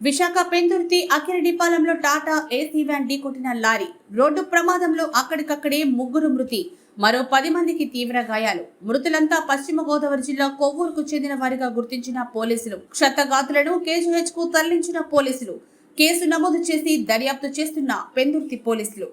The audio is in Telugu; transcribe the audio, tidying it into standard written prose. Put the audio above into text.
విశాఖ పెందుర్తి అకిరెడ్డిపాలెంలో టాటా ఏసీ వ్యాన్ ఢీకొట్టిన లారీ. రోడ్డు ప్రమాదంలో అక్కడికక్కడే 3 మృతి, మరో 10 మందికి తీవ్ర గాయాలు. మృతులంతా పశ్చిమ గోదావరి జిల్లా కొవ్వూరుకు చెందిన వారిగా గుర్తించిన పోలీసులు. క్షతగాతులను కేజీహెచ్కు తరలించిన పోలీసులు. కేసు నమోదు చేసి దర్యాప్తు చేస్తున్న పెందుర్తి పోలీసులు.